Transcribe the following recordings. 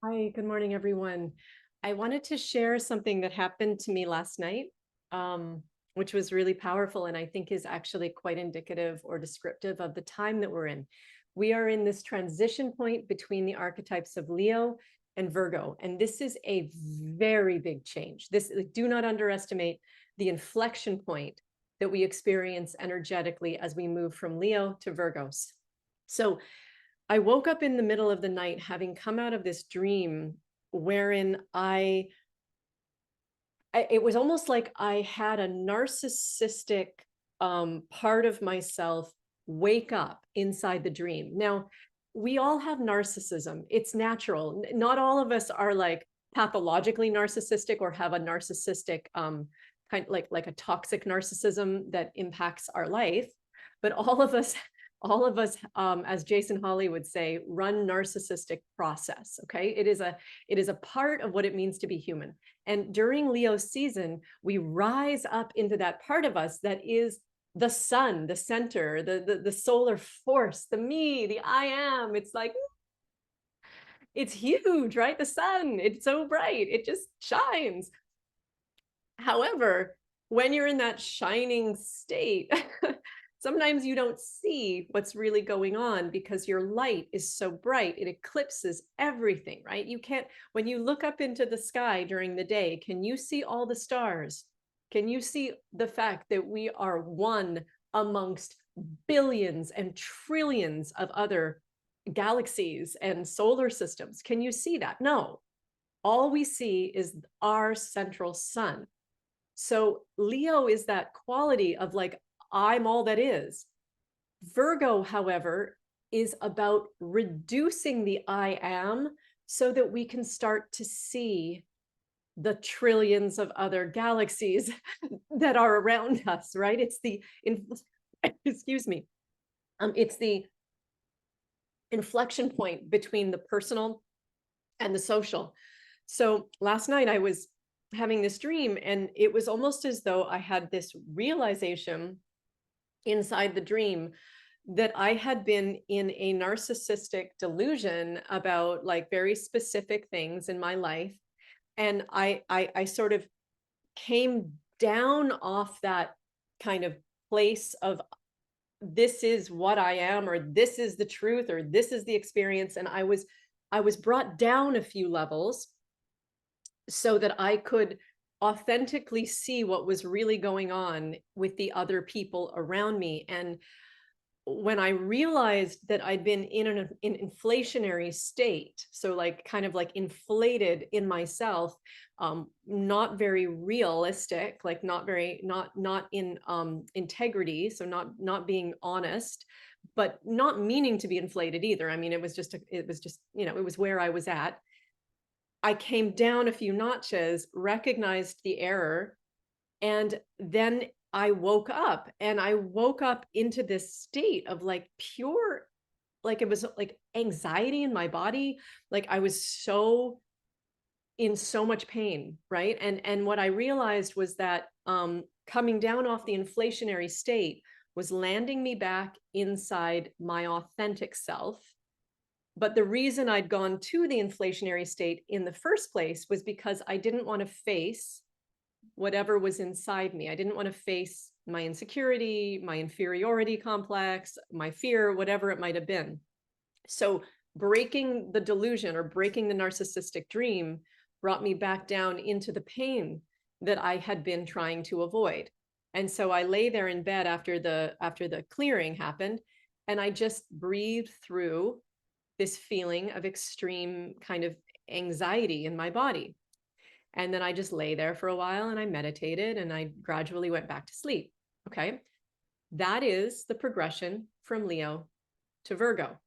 Hi, good morning, everyone. I wanted to share something that happened to me last night, um, which was really powerful and I think is actually quite indicative or descriptive of the time that we're in. We are in this transition point between the archetypes of Leo and Virgo, and this is a very big change. Do not underestimate the inflection point that we experience energetically as we move from Leo to Virgos. So I woke up in the middle of the night having come out of this dream wherein it was almost like I had a narcissistic part of myself wake up inside the dream. Now, we all have narcissism. It's natural. Not all of us are like pathologically narcissistic or have a narcissistic kind like a toxic narcissism that impacts our life, but all of us, as Jason Holly would say, run narcissistic process. Okay, it is a part of what it means to be human. And during Leo's season, we rise up into that part of us that is the sun, the center, the solar force, the me, the I am. It's like, it's huge, right? The sun, it's so bright, it just shines. However, when you're in that shining state, sometimes you don't see what's really going on because your light is so bright, it eclipses everything, right? You can't, when you look up into the sky during the day, can you see all the stars? Can you see the fact that we are one amongst billions and trillions of other galaxies and solar systems? Can you see that? No. All we see is our central sun. So Leo is that quality of like, I'm all that is. Virgo, however, is about reducing the I am so that we can start to see the trillions of other galaxies that are around us, right? It's excuse me, it's the inflection point between the personal and the social. So last night I was having this dream, and it was almost as though I had this realization inside the dream that I had been in a narcissistic delusion about like very specific things in my life. And I sort of came down off that kind of place of this is what I am, or this is the truth, or this is the experience. And I was brought down a few levels so that I could authentically see what was really going on with the other people around me. And when I realized that I'd been in an inflationary state, so like kind of like inflated in myself, not very realistic, like not in integrity, so not being honest, but not meaning to be inflated either. I mean, it was just it was where I was at. I came down a few notches, recognized the error, and then I woke up, and I woke up into this state of like pure, like it was like anxiety in my body. Like I was so in so much pain, right? And what I realized was that coming down off the inflationary state was landing me back inside my authentic self. But the reason I'd gone to the inflationary state in the first place was because I didn't want to face whatever was inside me. I didn't want to face my insecurity, my inferiority complex, my fear, whatever it might have been. So breaking the delusion or breaking the narcissistic dream brought me back down into the pain that I had been trying to avoid. And so I lay there in bed after the clearing happened, and I just breathed through this feeling of extreme kind of anxiety in my body. And then I just lay there for a while and I meditated and I gradually went back to sleep. Okay. That is the progression from Leo to Virgo.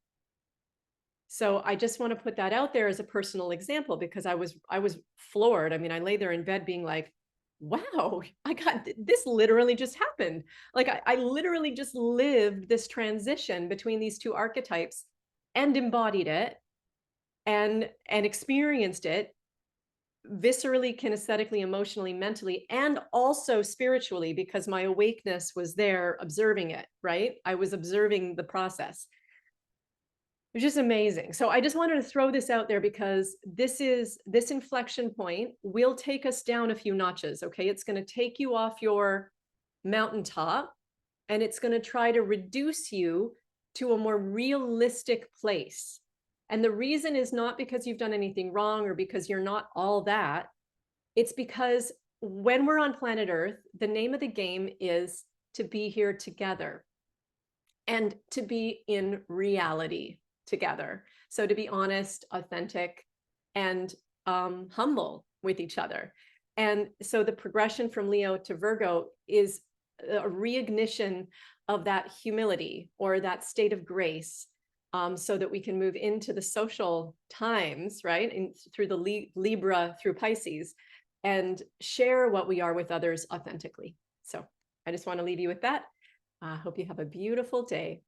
So I just want to put that out there as a personal example because I was floored. I mean, I lay there in bed being like, wow, I got this literally just happened. Like I literally just lived this transition between these two archetypes and embodied it and experienced it viscerally, kinesthetically, emotionally, mentally, and also spiritually, because my awakeness was there observing it, right? I was observing the process. Which is amazing. So I just wanted to throw this out there because this inflection point will take us down a few notches. Okay. It's going to take you off your mountaintop and it's going to try to reduce you to a more realistic place. And the reason is not because you've done anything wrong or because you're not all that. It's because when we're on planet Earth, the name of the game is to be here together and to be in reality together. So to be honest, authentic, and humble with each other. And so the progression from Leo to Virgo is a reignition of that humility or that state of grace, so that we can move into the social times, right? And through the Libra, through Pisces, and share what we are with others authentically. So I just want to leave you with that. I hope you have a beautiful day.